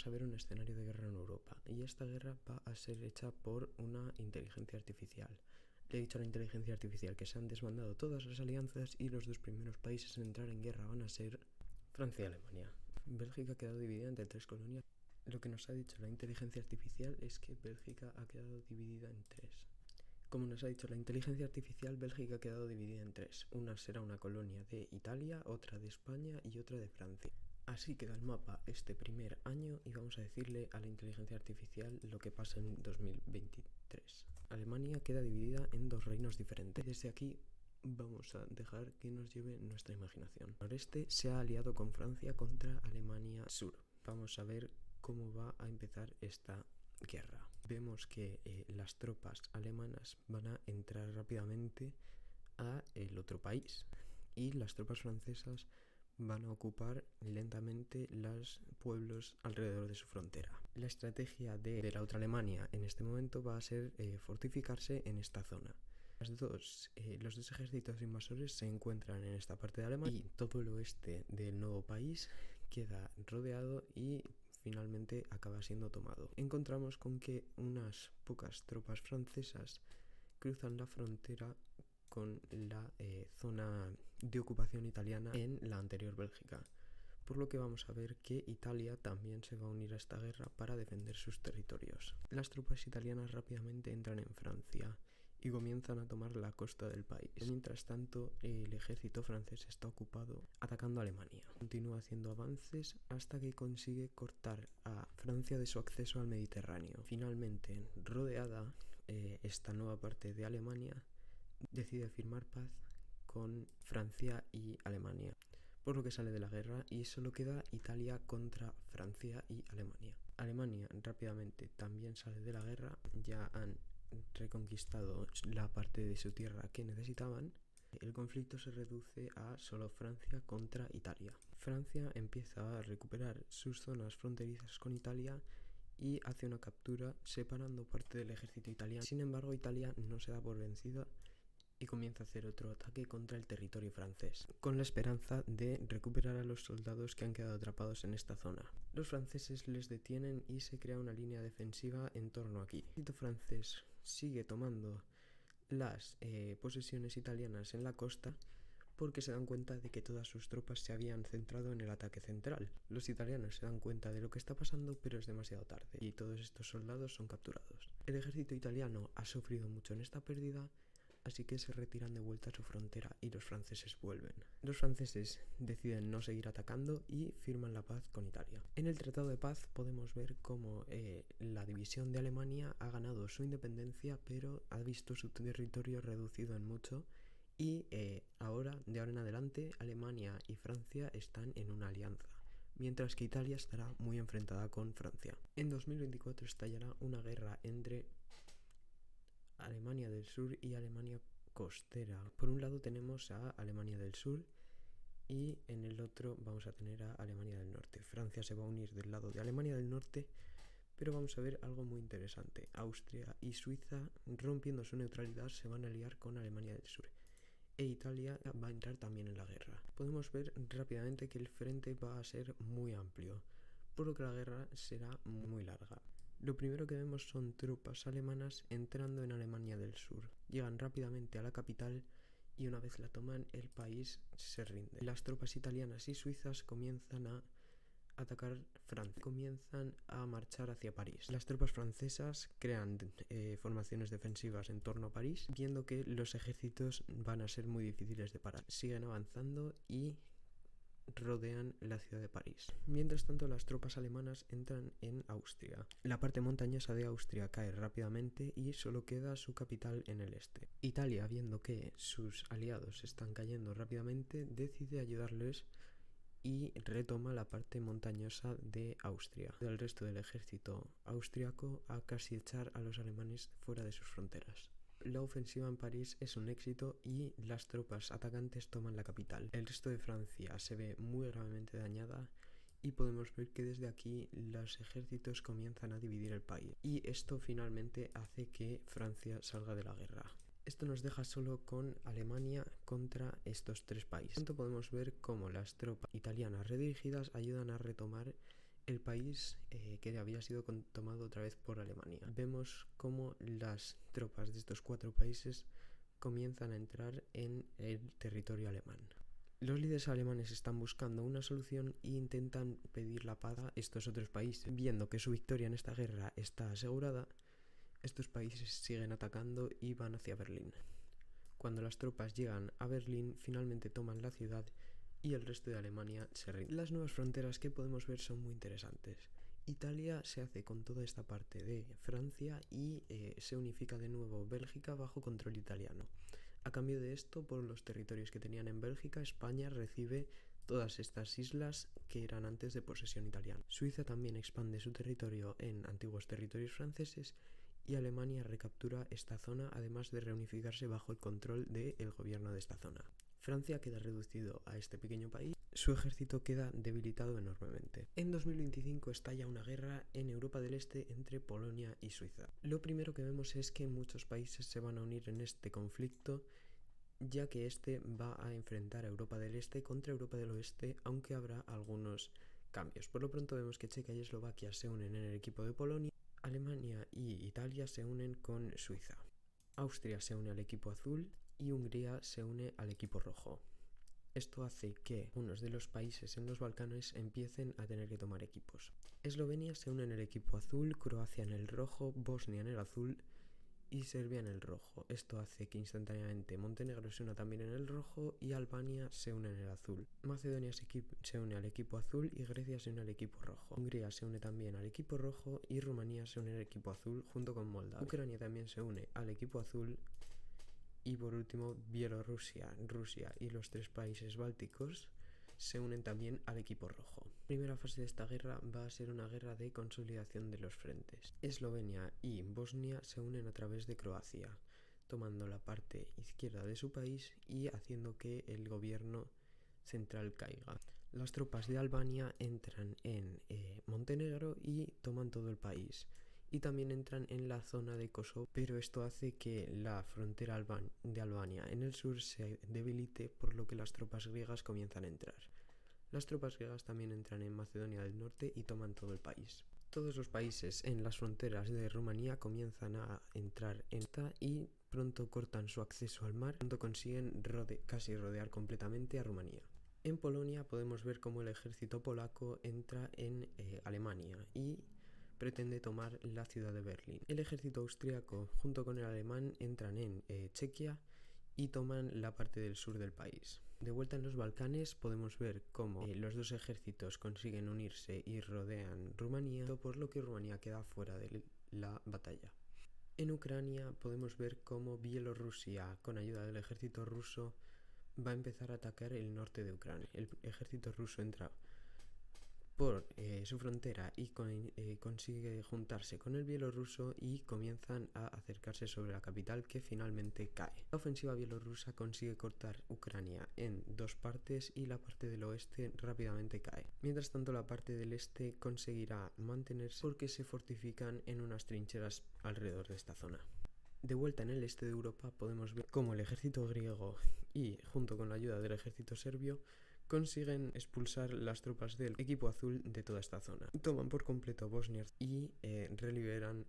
vamos a ver un escenario de guerra en Europa, y esta guerra va a ser hecha por una inteligencia artificial. Le he dicho a la inteligencia artificial que se han desbandado todas las alianzas y los dos primeros países en entrar en guerra van a ser Francia y Alemania. Bélgica ha quedado dividida entre 3 colonias. Lo que nos ha dicho la inteligencia artificial es que Bélgica ha quedado dividida en 3. Como nos ha dicho la inteligencia artificial, Bélgica ha quedado dividida en 3. Una será una colonia de Italia, otra de España y otra de Francia. Así queda el mapa este primer año y vamos a decirle a la inteligencia artificial lo que pasa en 2023. Alemania queda dividida en 2 reinos diferentes. Desde aquí vamos a dejar que nos lleve nuestra imaginación. El noreste se ha aliado con Francia contra Alemania Sur. Vamos a ver cómo va a empezar esta guerra. Vemos que las tropas alemanas van a entrar rápidamente a el otro país y las tropas francesas van a ocupar lentamente los pueblos alrededor de su frontera. La estrategia de la otra Alemania en este momento va a ser fortificarse en esta zona. Los dos ejércitos invasores se encuentran en esta parte de Alemania y todo el oeste del nuevo país queda rodeado y finalmente acaba siendo tomado. Encontramos con que unas pocas tropas francesas cruzan la frontera con la zona de ocupación italiana en la anterior Bélgica, por lo que vamos a ver que Italia también se va a unir a esta guerra para defender sus territorios. Las tropas italianas rápidamente entran en Francia y comienzan a tomar la costa del país. Mientras tanto, el ejército francés está ocupado atacando a Alemania. Continúa haciendo avances hasta que consigue cortar a Francia de su acceso al Mediterráneo. Finalmente, rodeada, esta nueva parte de Alemania decide firmar paz con Francia y Alemania, por lo que sale de la guerra y solo queda Italia contra Francia y Alemania. Alemania rápidamente también sale de la guerra, ya han reconquistado la parte de su tierra que necesitaban. El conflicto se reduce a solo Francia contra Italia. Francia empieza a recuperar sus zonas fronterizas con Italia y hace una captura separando parte del ejército italiano. Sin embargo, Italia no se da por vencida y comienza a hacer otro ataque contra el territorio francés, con la esperanza de recuperar a los soldados que han quedado atrapados en esta zona. Los franceses les detienen y se crea una línea defensiva en torno aquí. El ejército francés sigue tomando las posesiones italianas en la costa porque se dan cuenta de que todas sus tropas se habían centrado en el ataque central. Los italianos se dan cuenta de lo que está pasando, pero es demasiado tarde y todos estos soldados son capturados. El ejército italiano ha sufrido mucho en esta pérdida, así que se retiran de vuelta a su frontera y los franceses vuelven. Los franceses deciden no seguir atacando y firman la paz con Italia. En el Tratado de Paz podemos ver cómo la división de Alemania ha ganado su independencia, pero ha visto su territorio reducido en mucho y ahora, de ahora en adelante, Alemania y Francia están en una alianza, mientras que Italia estará muy enfrentada con Francia. En 2024 estallará una guerra entre Alemania del Sur y Alemania costera. Por un lado tenemos a Alemania del Sur y en el otro vamos a tener a Alemania del Norte. Francia se va a unir del lado de Alemania del Norte, pero vamos a ver algo muy interesante. Austria y Suiza, rompiendo su neutralidad, se van a aliar con Alemania del Sur. E Italia va a entrar también en la guerra. Podemos ver rápidamente que el frente va a ser muy amplio, por lo que la guerra será muy larga. Lo primero que vemos son tropas alemanas entrando en Alemania del Sur. Llegan rápidamente a la capital y una vez la toman, el país se rinde. Las tropas italianas y suizas comienzan a atacar Francia. Comienzan a marchar hacia París. Las tropas francesas crean formaciones defensivas en torno a París, viendo que los ejércitos van a ser muy difíciles de parar. Siguen avanzando y rodean la ciudad de París. Mientras tanto, las tropas alemanas entran en Austria. La parte montañosa de Austria cae rápidamente y solo queda su capital en el este. Italia, viendo que sus aliados están cayendo rápidamente, decide ayudarles y retoma la parte montañosa de Austria. El resto del ejército austriaco a casi echar a los alemanes fuera de sus fronteras. La ofensiva en París es un éxito y las tropas atacantes toman la capital. El resto de Francia se ve muy gravemente dañada y podemos ver que desde aquí los ejércitos comienzan a dividir el país. Y esto finalmente hace que Francia salga de la guerra. Esto nos deja solo con Alemania contra estos 3 países. Por tanto, podemos ver cómo las tropas italianas redirigidas ayudan a retomar el país que había sido tomado otra vez por Alemania. Vemos cómo las tropas de estos 4 países comienzan a entrar en el territorio alemán. Los líderes alemanes están buscando una solución e intentan pedir la paz a estos otros países. Viendo que su victoria en esta guerra está asegurada, estos países siguen atacando y van hacia Berlín. Cuando las tropas llegan a Berlín, finalmente toman la ciudad y el resto de Alemania se rinde. Las nuevas fronteras que podemos ver son muy interesantes. Italia se hace con toda esta parte de Francia y se unifica de nuevo Bélgica bajo control italiano. A cambio de esto, por los territorios que tenían en Bélgica, España recibe todas estas islas que eran antes de posesión italiana. Suiza también expande su territorio en antiguos territorios franceses y Alemania recaptura esta zona, además de reunificarse bajo el control del gobierno de esta zona. Francia queda reducido a este pequeño país, su ejército queda debilitado enormemente. En 2025 estalla una guerra en Europa del Este entre Polonia y Suiza. Lo primero que vemos es que muchos países se van a unir en este conflicto, ya que este va a enfrentar a Europa del Este contra Europa del Oeste, aunque habrá algunos cambios. Por lo pronto vemos que Chequia y Eslovaquia se unen en el equipo de Polonia, Alemania y Italia se unen con Suiza. Austria se une al equipo azul y Hungría se une al equipo rojo. Esto hace que unos de los países en los Balcanes empiecen a tener que tomar equipos. Eslovenia se une en el equipo azul, Croacia en el rojo, Bosnia en el azul y Serbia en el rojo. Esto hace que instantáneamente Montenegro se una también en el rojo y Albania se une en el azul. Macedonia se une al equipo azul y Grecia se une al equipo rojo. Hungría se une también al equipo rojo y Rumanía se une al equipo azul junto con Moldavia. Ucrania también se une al equipo azul. Y por último, Bielorrusia, Rusia y los 3 países bálticos se unen también al equipo rojo. La primera fase de esta guerra va a ser una guerra de consolidación de los frentes. Eslovenia y Bosnia se unen a través de Croacia, tomando la parte izquierda de su país y haciendo que el gobierno central caiga. Las tropas de Albania entran en Montenegro y toman todo el país. Y también entran en la zona de Kosovo, pero esto hace que la frontera de Albania en el sur se debilite, por lo que las tropas griegas comienzan a entrar. Las tropas griegas también entran en Macedonia del Norte y toman todo el país. Todos los países en las fronteras de Rumanía comienzan a entrar en esta y pronto cortan su acceso al mar, pronto consiguen casi rodear completamente a Rumanía. En Polonia podemos ver cómo el ejército polaco entra en Alemania y pretende tomar la ciudad de Berlín. El ejército austriaco junto con el alemán entran en Chequia y toman la parte del sur del país. De vuelta en los Balcanes podemos ver cómo los 2 ejércitos consiguen unirse y rodean Rumanía, por lo que Rumanía queda fuera de la batalla. En Ucrania podemos ver cómo Bielorrusia, con ayuda del ejército ruso, va a empezar a atacar el norte de Ucrania. El ejército ruso entra por su frontera y consigue juntarse con el bielorruso y comienzan a acercarse sobre la capital, que finalmente cae. La ofensiva bielorrusa consigue cortar Ucrania en 2 partes y la parte del oeste rápidamente cae. Mientras tanto, la parte del este conseguirá mantenerse porque se fortifican en unas trincheras alrededor de esta zona. De vuelta en el este de Europa podemos ver cómo el ejército griego y junto con la ayuda del ejército serbio consiguen expulsar las tropas del equipo azul de toda esta zona. Toman por completo Bosnia y reliberan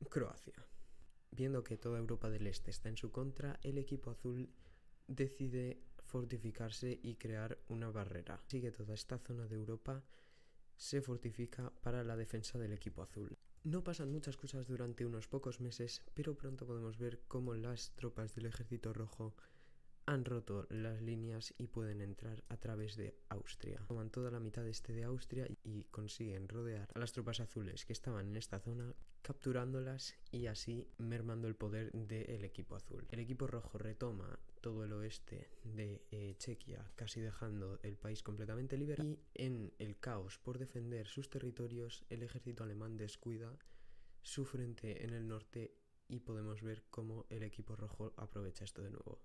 Croacia. Viendo que toda Europa del Este está en su contra, el equipo azul decide fortificarse y crear una barrera. Así que toda esta zona de Europa se fortifica para la defensa del equipo azul. No pasan muchas cosas durante unos pocos meses, pero pronto podemos ver cómo las tropas del ejército rojo han roto las líneas y pueden entrar a través de Austria. Toman toda la mitad este de Austria y consiguen rodear a las tropas azules que estaban en esta zona, capturándolas y así mermando el poder del equipo azul. El equipo rojo retoma todo el oeste de Chequia, casi dejando el país completamente liberado, y en el caos por defender sus territorios, el ejército alemán descuida su frente en el norte y podemos ver cómo el equipo rojo aprovecha esto de nuevo.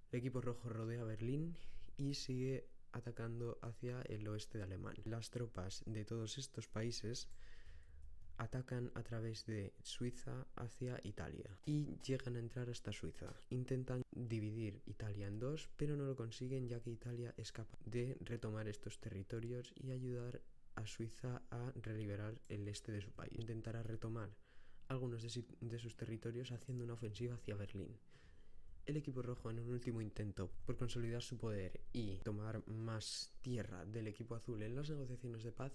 El equipo rojo rodea Berlín y sigue atacando hacia el oeste de Alemania. Las tropas de todos estos países atacan a través de Suiza hacia Italia y llegan a entrar hasta Suiza. Intentan dividir Italia en 2, pero no lo consiguen, ya que Italia es capaz de retomar estos territorios y ayudar a Suiza a reliberar el este de su país. Intentará retomar algunos de sus territorios haciendo una ofensiva hacia Berlín. El equipo rojo, en un último intento por consolidar su poder y tomar más tierra del equipo azul en las negociaciones de paz,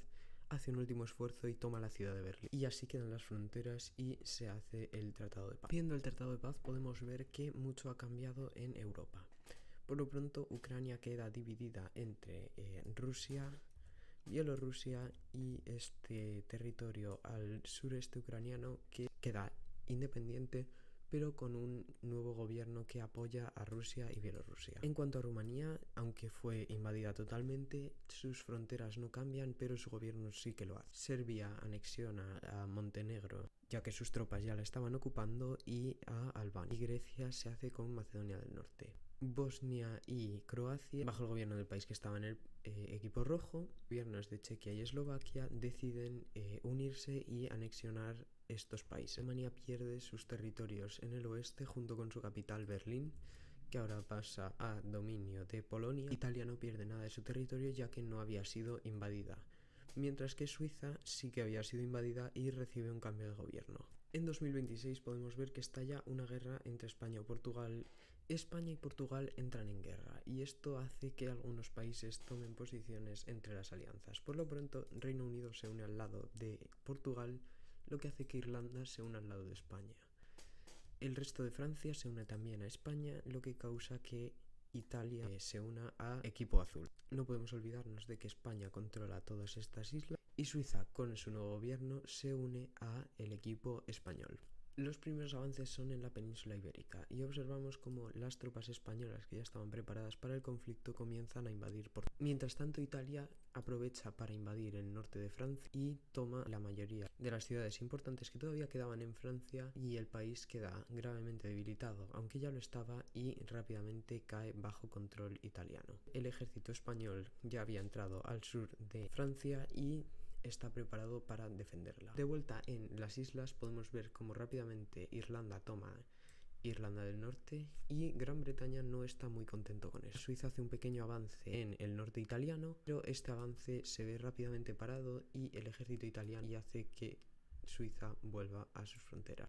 hace un último esfuerzo y toma la ciudad de Berlín. Y así quedan las fronteras y se hace el Tratado de Paz. Viendo el Tratado de Paz podemos ver que mucho ha cambiado en Europa. Por lo pronto, Ucrania queda dividida entre Rusia, Bielorrusia y este territorio al sureste ucraniano que queda independiente, pero con un nuevo gobierno que apoya a Rusia y Bielorrusia. En cuanto a Rumanía, aunque fue invadida totalmente, sus fronteras no cambian, pero su gobierno sí que lo hace. Serbia anexiona a Montenegro, ya que sus tropas ya la estaban ocupando, y a Albania. Y Grecia se hace con Macedonia del Norte. Bosnia y Croacia, bajo el gobierno del país que estaba en el equipo rojo, gobiernos de Chequia y Eslovaquia deciden unirse y anexionar estos países. Alemania pierde sus territorios en el oeste junto con su capital Berlín, que ahora pasa a dominio de Polonia. Italia no pierde nada de su territorio ya que no había sido invadida, mientras que Suiza sí que había sido invadida y recibe un cambio de gobierno. En 2026 podemos ver que estalla una guerra entre España y Portugal. España y Portugal entran en guerra y esto hace que algunos países tomen posiciones entre las alianzas. Por lo pronto, Reino Unido se une al lado de Portugal, lo que hace que Irlanda se una al lado de España. El resto de Francia se une también a España, lo que causa que Italia se una a equipo azul. No podemos olvidarnos de que España controla todas estas islas y Suiza, con su nuevo gobierno, se une a el equipo español. Los primeros avances son en la península ibérica y observamos cómo las tropas españolas que ya estaban preparadas para el conflicto comienzan a invadir Portugal. Mientras tanto, Italia aprovecha para invadir el norte de Francia y toma la mayoría de las ciudades importantes que todavía quedaban en Francia, y el país queda gravemente debilitado, aunque ya lo estaba, y rápidamente cae bajo control italiano. El ejército español ya había entrado al sur de Francia y está preparado para defenderla. De vuelta en las islas podemos ver cómo rápidamente Irlanda toma Irlanda del Norte y Gran Bretaña no está muy contento con eso. Suiza hace un pequeño avance en el norte italiano, pero este avance se ve rápidamente parado y el ejército italiano hace que Suiza vuelva a sus fronteras.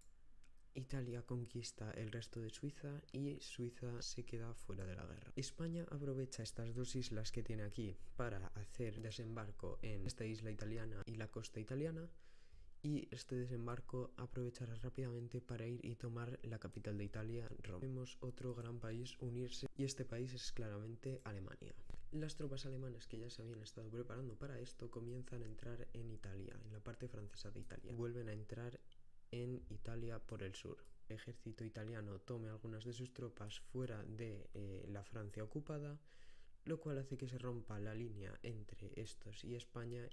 Italia conquista el resto de Suiza y Suiza se queda fuera de la guerra. España aprovecha estas dos islas que tiene aquí para hacer desembarco en esta isla italiana y la costa italiana, y este desembarco aprovechará rápidamente para ir y tomar la capital de Italia, Roma. Vemos otro gran país unirse y este país es claramente Alemania. Las tropas alemanas que ya se habían estado preparando para esto comienzan a entrar en Italia, en la parte francesa de Italia. Vuelven a entrar en Italia por el sur. El ejército italiano tome algunas de sus tropas fuera de la Francia ocupada, lo cual hace que se rompa la línea entre estos y España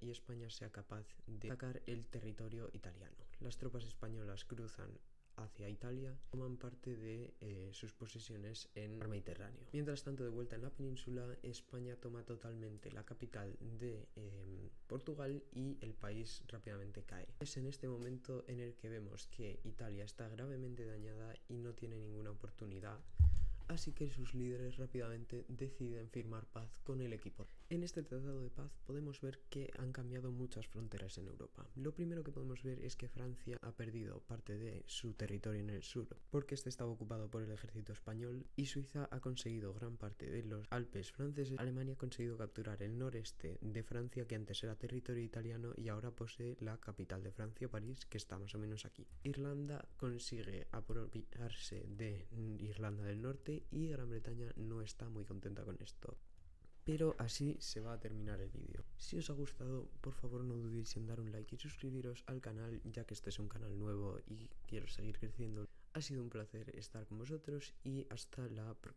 sea capaz de atacar el territorio italiano. Las tropas españolas cruzan hacia Italia, toman parte de sus posesiones en el Mediterráneo. Mientras tanto, de vuelta en la península, España toma totalmente la capital de Portugal y el país rápidamente cae. Es en este momento en el que vemos que Italia está gravemente dañada y no tiene ninguna oportunidad, así que sus líderes rápidamente deciden firmar paz con el equipo. En este tratado de paz podemos ver que han cambiado muchas fronteras en Europa. Lo primero que podemos ver es que Francia ha perdido parte de su territorio en el sur porque este estaba ocupado por el ejército español, y Suiza ha conseguido gran parte de los Alpes franceses. Alemania ha conseguido capturar el noreste de Francia, que antes era territorio italiano y ahora posee la capital de Francia, París, que está más o menos aquí. Irlanda consigue apropiarse de Irlanda del Norte y Gran Bretaña no está muy contenta con esto. Pero así se va a terminar el vídeo. Si os ha gustado, por favor no dudéis en dar un like y suscribiros al canal, ya que este es un canal nuevo y quiero seguir creciendo. Ha sido un placer estar con vosotros y hasta la próxima.